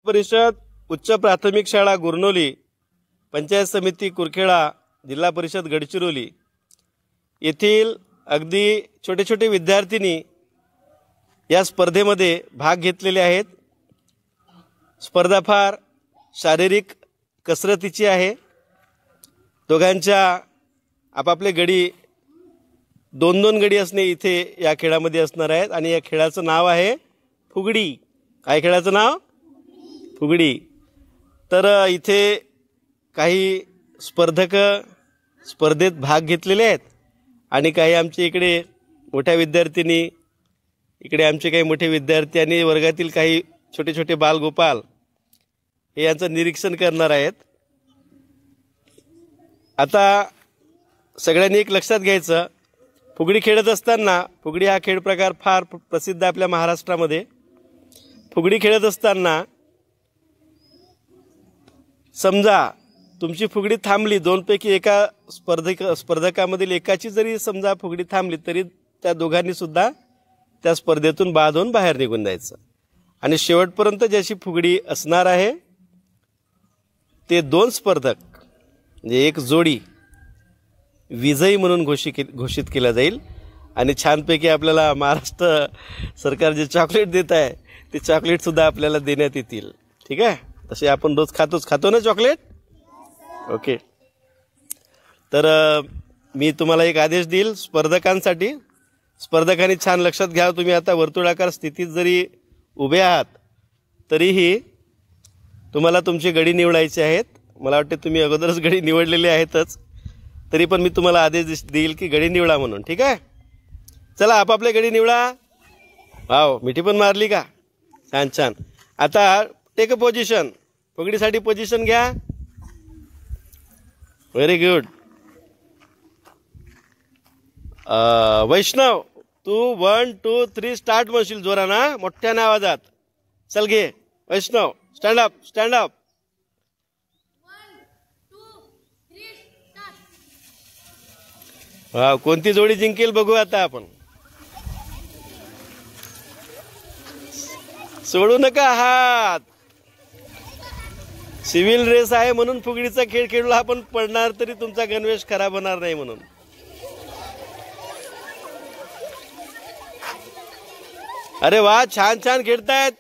परिषद उच्च प्राथमिक शाळा गुरनोली, पंचायत समिती कुरखेडा, जिल्हा परिषद गडचिरोली येथील अगदी छोटे छोटे विद्यार्थिनी या स्पर्धेमध्ये भाग घेतलेले आहेत। स्पर्धा फार शारीरिक कसरतीची आहे। दोघांच्या आपापले गडी दोन दोन गडी असणे इथे या खेळामध्ये असणार आहेत आणि या खेळाचं नाव आहे फुगडी। काय खेळाचं नाव? फुगडी। तर इथे काही स्पर्धक स्पर्धेत भाग घेतलेले आहेत आणि काही आमचे इकडे मोठ्या विद्यार्थिनी, इकडे आमचे काही मोठे विद्यार्थी आणि वर्गातील काही छोटे छोटे बालगोपाल हे यांचं निरीक्षण करणार आहेत। आता सगळ्यांनी एक लक्षात घ्यायचं, फुगडी खेळत असताना, फुगडी हा खेळ प्रकार फार प्रसिद्ध आपल्या महाराष्ट्रामध्ये। फुगडी खेळत असताना समजा तुमची फुगडी थांबली, दोनपैकी एका स्पर्धकामधील एकाची जरी समजा फुगडी थांबली तरी त्या दोघांनी सुद्धा त्या स्पर्धेतून बाद होऊन बाहेर निघून जायचं आणि शेवटपर्यंत ज्याची फुगडी असणार आहे ते दोन स्पर्धक म्हणजे एक जोडी विजयी म्हणून घोषित केला जाईल आणि छानपैकी आपल्याला महाराष्ट्र सरकार जे चॉकलेट देत आहे ते चॉकलेट सुद्धा आपल्याला देण्यात येतील। ठीक आहे, तसे आपण रोज खातो ना चॉकलेट। ओके, तर मी तुम्हाला एक आदेश देईल स्पर्धकांसाठी। स्पर्धकांनी छान लक्षात घ्या, तुम्ही आता वर्तुळाकार स्थितीत जरी उभे आहात तरीही तुम्हाला तुमचे गडी निवडायचे आहेत। मला वाटते तुम्ही अगोदरच गडी निवडलेले आहेतच, तरी पण मी तुम्हाला आदेश देईल की गडी निवडा म्हणून। ठीक आहे, चला आपापले गडी निवडा। वाव, मिठी पण मारली का? छान छान। आता टेक अ पोझिशन, फुगडीसाठी पोझिशन घ्या। Very good. वैष्णव, तू 1 2 3 स्टार्ट म्हणशील जोरानं, मोठ्या आवाजात। चल घे Vaishnav, stand up stand up. 1 2 3 start. Wow, कोणती जोडी जिंकेल बघू आता आपण। सोडू नका हात। सिव्हिल रेस आहे म्हणून फुगडीचा खेळ खेळला आपण, पडणार तरी तुमचा गणवेश खराब होणार नाही म्हणून। अरे वा, छान छान खेळतायत।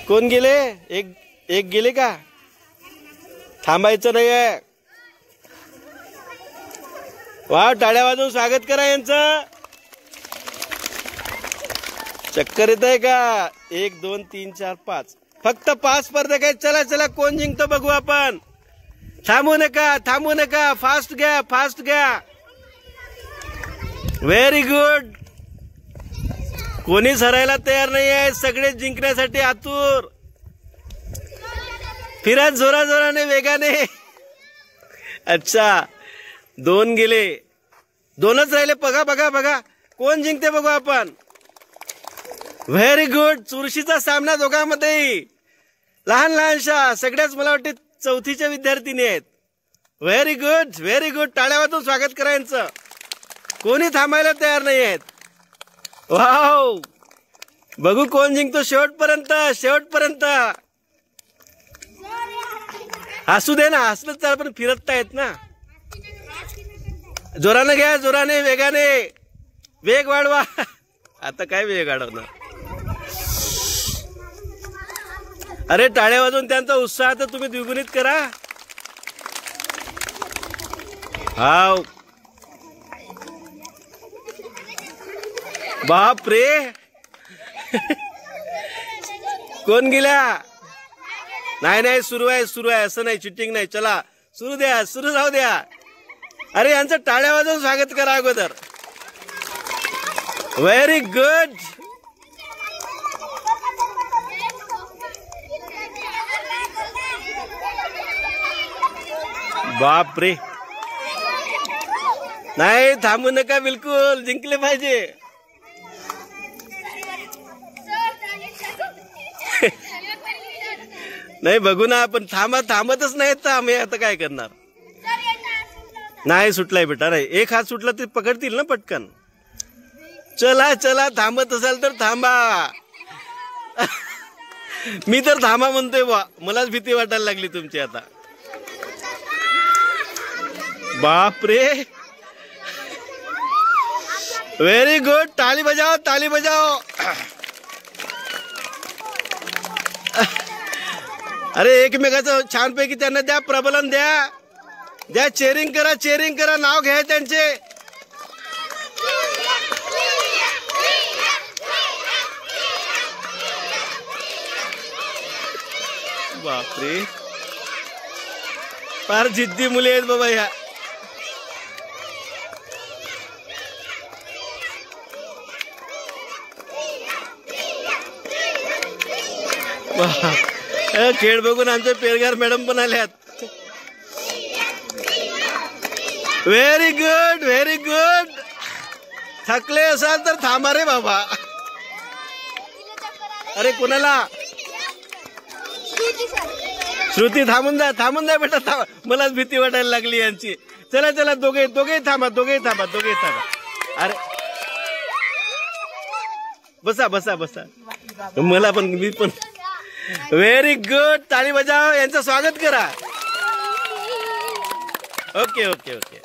कोण गेले? एक गेले का? थांबायचं नाही आहे। वा, टाळ्या वाजवून स्वागत करा यांचं। चक्कर येत आहे का? 1 2 3 4 5, फक्त 5 स्पर्धक आहेत। चला चला, कोण जिंकतो बघू आपण। थांबू नका थांबू नका, फास्ट घ्या फास्ट घ्या। Very good. कोणीच हरायला तयार नाही आहे, सगळे जिंकण्यासाठी आतुर। फिरा जोरा जोराने, वेगाने। अच्छा, 2 गेले, 2च राहिले। बघा बघा बघा, कोण जिंकते बघू आपण। Very good. चुरशीचा सामना दोघांमध्ये, लहान लहानशा, सगळ्याच मला वाटते 4थीच्या विद्यार्थिनी आहेत। Very good very good. टाळ्या वाजवून स्वागत करा यांचं। कोणी थांबायला तयार नाही आहेत। वाव, बघू कोण जिंकतो शेवटपर्यंत शेवटपर्यंत। हसू दे ना, हसलं तर पण फिरत आहेत ना। जोराने घ्या, जोराने, वेगाने, वेग वाढवा। आता काय वेग वाढवणार? अरे टाळ्या वाजवून त्यांचा उत्साह तर तुम्ही द्विगुणित करा। हाव, बाप रे। कोण गेल्या? नाही नाही, सुरू आहे सुरू आहे, असं नाही, चिटिंग नाही। चला सुरू द्या, सुरू जाऊ द्या। अरे यांचं टाळ्या वाजवून स्वागत करा अगोदर। Very good. बाप रे, नाही थांबू नका बिलकुल, जिंकले पाहिजे। नाही बघू ना आपण, थांबतच नाहीत तर आम्ही आता काय करणार। नाही सुटलाय बेटा, नाही, एक हात सुटला ते पकडतील ना पटकन। चला चला, थांबत असाल तर थांबा। मी तर थांबा म्हणतोय बा, मलाच भीती वाटायला लागली तुमची आता. बापरे, व्हेरी गुड. टाळी बजाव, टाळी बजाव. अरे एकमेकाचं छानपैकी त्यांना द्या, प्रबलन द्या, द्या, चेअरिंग करा, चेअरिंग करा, नाव घ्या त्यांचे. बापरे, फार जिद्दी मुले आहेत बाबा ह्या. खेळ बघून आमचे पेरगार मॅडम पण आल्यात. Very good, very good. थकले असाल तर थांबा रे बाबा. अरे कोणाला? श्रुती थांबून जा, थांबून जा बेटा, थांबा. मलाच भीती वाटायला लागली यांची. चला चला, दोघे थांबा, दोघे थांबा. अरे बसा बसा बसा. मला पण, मी पण. Very good. टाळी बजाव, यांचं स्वागत करा. Okay okay okay.